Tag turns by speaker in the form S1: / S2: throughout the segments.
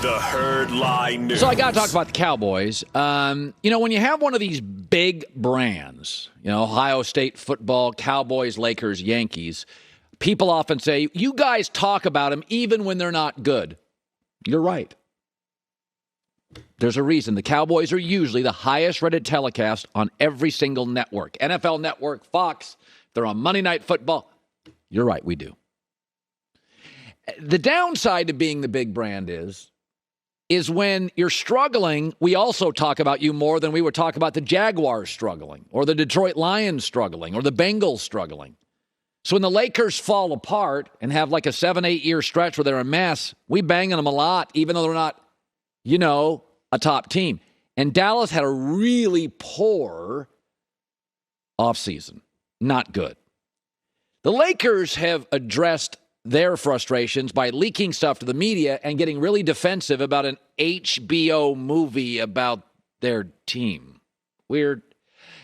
S1: The Herd Lie News.
S2: So I got to talk about the Cowboys. When you have one of these big brands, Ohio State football, Cowboys, Lakers, Yankees, people often say, you guys talk about them even when they're not good. You're right. There's a reason. The Cowboys are usually the highest rated telecast on every single network. NFL Network, Fox, they're on Monday Night Football. You're right, we do. The downside to being the big brand is when you're struggling, we also talk about you more than we would talk about the Jaguars struggling or the Detroit Lions struggling or the Bengals struggling. So when the Lakers fall apart and have like a 7-8 year stretch where they're a mess, we bang on them a lot, even though they're not, a top team. And Dallas had a really poor offseason. Not good. The Lakers have addressed their frustrations by leaking stuff to the media and getting really defensive about an HBO movie about their team. Weird.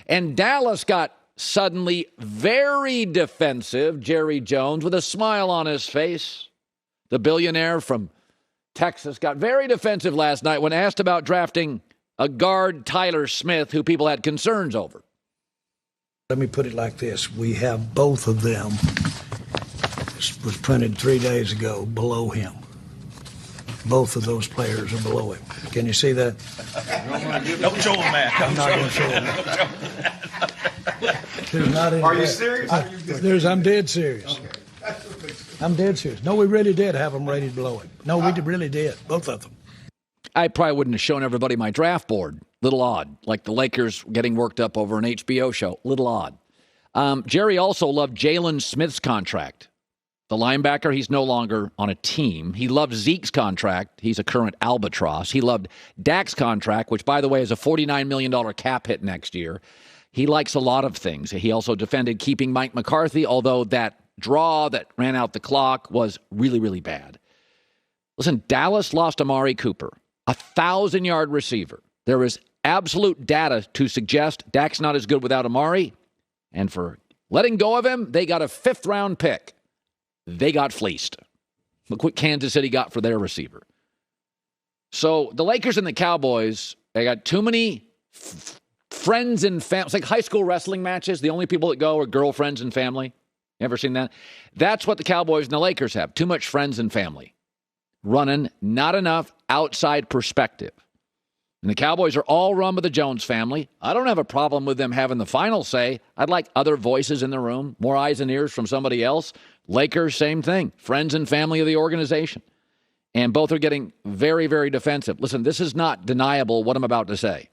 S2: And Dallas got suddenly very defensive, Jerry Jones, with a smile on his face. The billionaire from Texas got very defensive last night when asked about drafting a guard, Tyler Smith, who people had concerns over.
S3: Let me put it like this. We have both of them. This was printed 3 days ago below him. Both of those players are below him. Can you see that?
S4: Don't show him that.
S3: I'm not going to show him that. Are you serious? I'm dead serious. Okay. I'm dead serious. No, we really did have them rated below him. No, we really did. Both of them.
S2: I probably wouldn't have shown everybody my draft board. Little odd. Like the Lakers getting worked up over an HBO show. Little odd. Jerry also loved Jalen Smith's contract. The linebacker, he's no longer on a team. He loved Zeke's contract. He's a current albatross. He loved Dak's contract, which, by the way, is a $49 million cap hit next year. He likes a lot of things. He also defended keeping Mike McCarthy, although that draw that ran out the clock was really, really bad. Listen, Dallas lost Amari Cooper, a 1,000-yard receiver. There is absolute data to suggest Dak's not as good without Amari. And for letting go of him, they got a 5th-round pick. They got fleeced. Look what Kansas City got for their receiver. So the Lakers and the Cowboys, they got too many friends and family. It's like high school wrestling matches. The only people that go are girlfriends and family. You ever seen that? That's what the Cowboys and the Lakers have. Too much friends and family. Running, not enough outside perspective. And the Cowboys are all run by the Jones family. I don't have a problem with them having the final say. I'd like other voices in the room, more eyes and ears from somebody else. Lakers, same thing. Friends and family of the organization. And both are getting very, very defensive. Listen, this is not deniable what I'm about to say.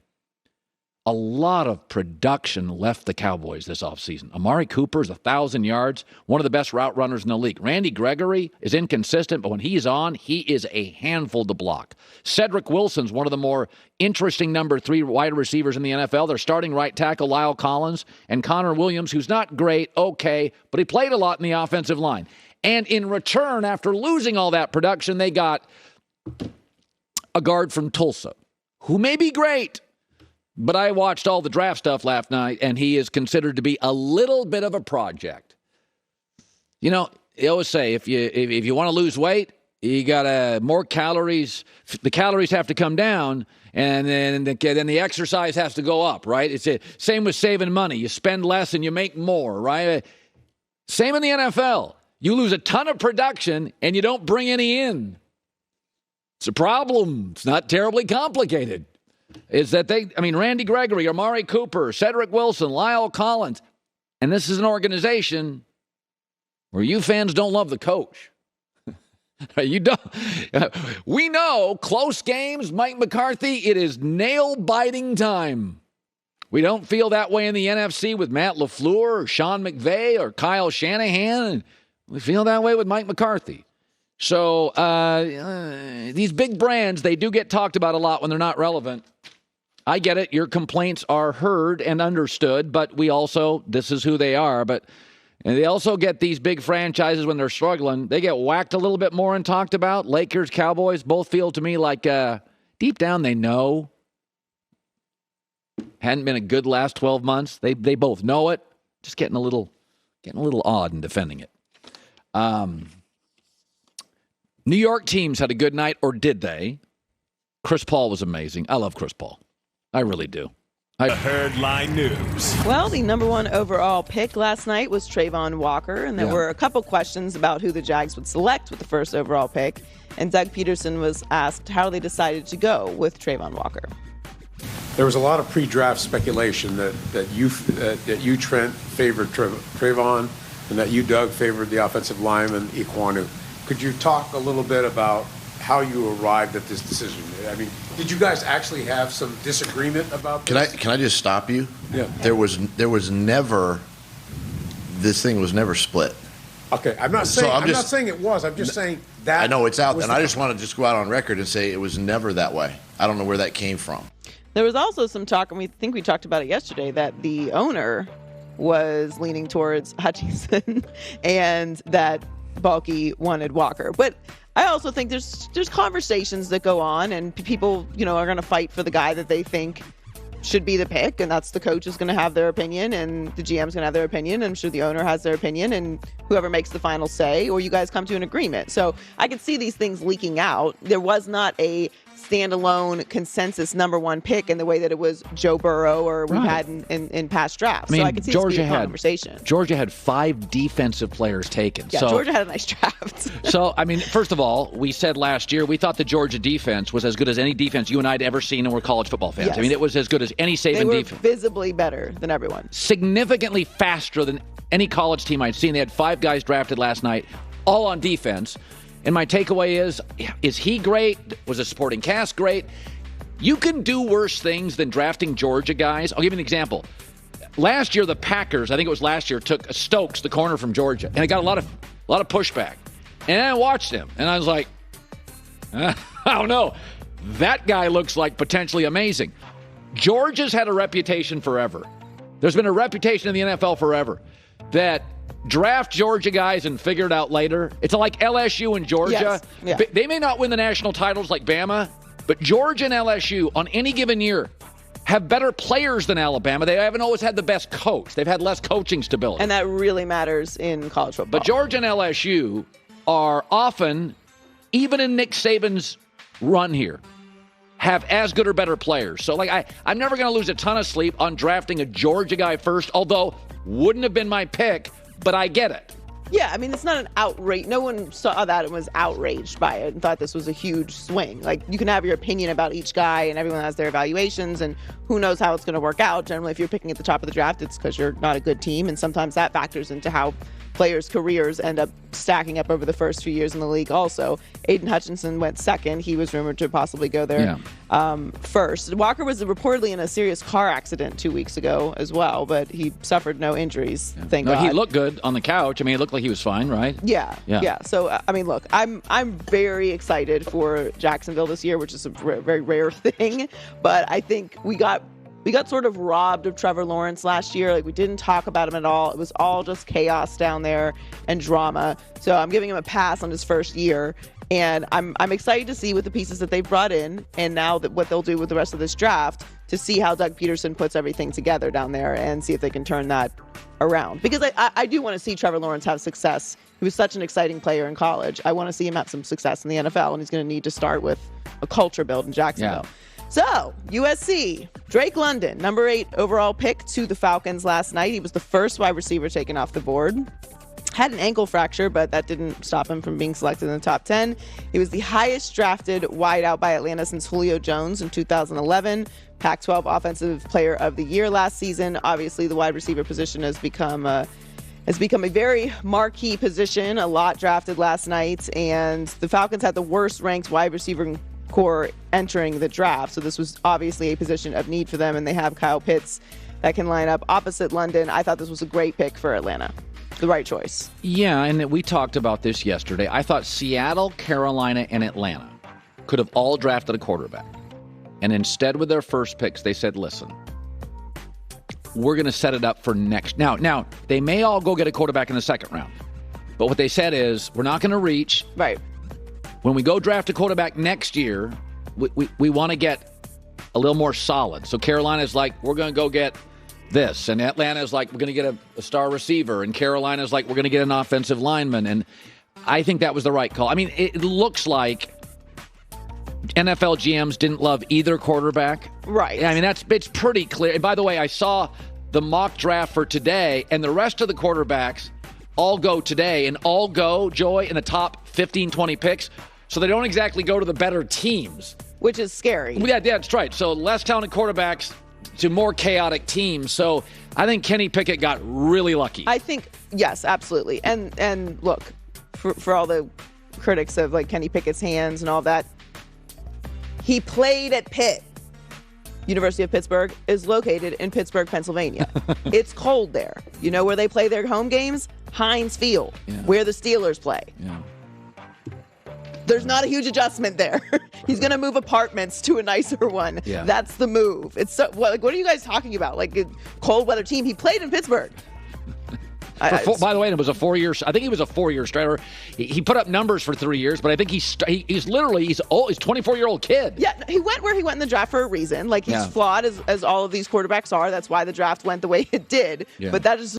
S2: A lot of production left the Cowboys this offseason. Amari Cooper is 1,000 yards, one of the best route runners in the league. Randy Gregory is inconsistent, but when he's on, he is a handful to block. Cedric Wilson's one of the more interesting number 3 wide receivers in the NFL. They're starting right tackle Lyle Collins and Connor Williams, who's not great, okay, but he played a lot in the offensive line. And in return, after losing all that production, they got a guard from Tulsa, who may be great. But I watched all the draft stuff last night, and he is considered to be a little bit of a project. They always say if you want to lose weight, you got more calories. The calories have to come down, and then the exercise has to go up, right? It's same with saving money. You spend less and you make more, right? Same in the NFL. You lose a ton of production, and you don't bring any in. It's a problem. It's not terribly complicated. Is that Randy Gregory, Amari Cooper, Cedric Wilson, Lyle Collins, and this is an organization where you fans don't love the coach. You don't. We know close games, Mike McCarthy, it is nail-biting time. We don't feel that way in the NFC with Matt LaFleur or Sean McVay or Kyle Shanahan. We feel that way with Mike McCarthy. So these big brands, they do get talked about a lot when they're not relevant. I get it. Your complaints are heard and understood, but this is who they are. But they also get these big franchises when they're struggling. They get whacked a little bit more and talked about. Lakers, Cowboys, both feel to me like deep down they know. Hadn't been a good last 12 months. They both know it. Just getting a little odd in defending it. New York teams had a good night, or did they? Chris Paul was amazing. I love Chris Paul. I really do.
S1: Herdline News.
S5: Well, the number one overall pick last night was Trayvon Walker, and there were a couple questions about who the Jags would select with the first overall pick. And Doug Peterson was asked how they decided to go with Trayvon Walker.
S6: There was a lot of pre-draft speculation that you Trent favored Trayvon, and that you Doug favored the offensive lineman Iquanu. Could you talk a little bit about how you arrived at this decision? I mean, did you guys actually have some disagreement about this?
S7: Can I just stop you?
S6: Yeah.
S7: There was never, this thing was never split.
S6: Okay, I'm not saying I'm not saying it was. I'm just saying that.
S7: I know it's out, and I just want to just go out on record and say it was never that way. I don't know where that came from.
S5: There was also some talk, and we think we talked about it yesterday, that the owner was leaning towards Hutchinson and that Balky wanted Walker. But I also think there's conversations that go on, and people, are going to fight for the guy that they think should be the pick, and that's the coach is going to have their opinion, and the GM's going to have their opinion, and I'm sure the owner has their opinion, and whoever makes the final say, or you guys come to an agreement. So I could see these things leaking out. There was not a standalone consensus number one pick in the way that it was Joe Burrow or we've had in past drafts. So I could see this being a conversation.
S2: Georgia had 5 defensive players taken.
S5: Yeah, Georgia had a nice draft.
S2: So, first of all, we said last year we thought the Georgia defense was as good as any defense you and I had ever seen, and we're college football fans.
S5: Yes.
S2: It was as good as any Saban defense.
S5: They were visibly better than everyone.
S2: Significantly faster than any college team I'd seen. They had 5 guys drafted last night, all on defense. And my takeaway is he great? Was the supporting cast great? You can do worse things than drafting Georgia guys. I'll give you an example. Last year, the Packers, I think it was last year, took Stokes, the corner from Georgia, and it got a lot of pushback. And I watched him, and I was like, I don't know. That guy looks like potentially amazing. Georgia's had a reputation forever. There's been a reputation in the NFL forever that draft Georgia guys and figure it out later. It's like LSU and Georgia.
S5: Yes. Yeah.
S2: They may not win the national titles like Bama, but Georgia and LSU on any given year have better players than Alabama. They haven't always had the best coach. They've had less coaching stability.
S5: And that really matters in college football.
S2: But Georgia and LSU are often, even in Nick Saban's run here, have as good or better players. So, I'm never going to lose a ton of sleep on drafting a Georgia guy first, although wouldn't have been my pick, but I get it.
S5: Yeah, it's not an outrage. No one saw that and was outraged by it and thought this was a huge swing. You can have your opinion about each guy, and everyone has their evaluations, and who knows how it's going to work out. Generally, if you're picking at the top of the draft, it's because you're not a good team, and sometimes that factors into how players' careers end up stacking up over the first few years in the league also. Aiden Hutchinson went second. He was rumored to possibly go there first. Walker was reportedly in a serious car accident 2 weeks ago as well, but he suffered no injuries, thank God.
S2: He looked good on the couch. He looked like he was fine, right?
S5: Yeah. So, look, I'm very excited for Jacksonville this year, which is a very rare thing, but I think we got sort of robbed of Trevor Lawrence last year. We didn't talk about him at all. It was all just chaos down there and drama. So I'm giving him a pass on his first year. And I'm excited to see with the pieces that they've brought in, and now that what they'll do with the rest of this draft, to see how Doug Peterson puts everything together down there and see if they can turn that around. Because I do want to see Trevor Lawrence have success. He was such an exciting player in college. I want to see him have some success in the NFL, and he's going to need to start with a culture build in Jacksonville.
S2: Yeah.
S5: So, USC, Drake London, number 8 overall pick to the Falcons last night. He was the first wide receiver taken off the board. Had an ankle fracture, but that didn't stop him from being selected in the top 10. He was the highest drafted wideout by Atlanta since Julio Jones in 2011. Pac-12 Offensive Player of the Year last season. Obviously, the wide receiver position has become a very marquee position, a lot drafted last night, and the Falcons had the worst ranked wide receiver core entering the draft. So this was obviously a position of need for them, and they have Kyle Pitts that can line up opposite London. I thought this was a great pick for Atlanta. The right choice.
S2: Yeah, and we talked about this yesterday. I thought Seattle, Carolina, and Atlanta could have all drafted a quarterback. And instead with their first picks, they said, listen, we're going to set it up for next. Now, they may all go get a quarterback in the second round. But what they said is, we're not going to reach.
S5: Right.
S2: When we go draft a quarterback next year, we want to get a little more solid. So Carolina's like, we're going to go get this. And Atlanta's like, we're going to get a star receiver. And Carolina's like, we're going to get an offensive lineman. And I think that was the right call. It looks like NFL GMs didn't love either quarterback.
S5: Right.
S2: I mean, it's pretty clear. And by the way, I saw the mock draft for today, and the rest of the quarterbacks all go today, and all go, Joy, in the top 15, 20 picks. So they don't exactly go to the better teams.
S5: Which is scary.
S2: Yeah, that's right. So less talented quarterbacks to more chaotic teams. So I think Kenny Pickett got really lucky.
S5: I think, yes, absolutely. And look, for all the critics of like Kenny Pickett's hands and all that, he played at Pitt. University of Pittsburgh is located in Pittsburgh, Pennsylvania. It's cold there. You know where they play their home games? Heinz Field, where the Steelers play.
S2: Yeah.
S5: There's not a huge adjustment there. He's going to move apartments to a nicer one.
S2: Yeah.
S5: That's the move. It's so, what are you guys talking about? Like a cold weather team. He played in Pittsburgh.
S2: By the way, it was a 4-year. I think he was a 4-year starter. He put up numbers for 3 years, but I think he's old. He's a 24-year-old kid.
S5: Yeah, he went where he went in the draft for a reason. Like he's flawed as all of these quarterbacks are. That's why the draft went the way it did.
S2: Yeah.
S5: But that is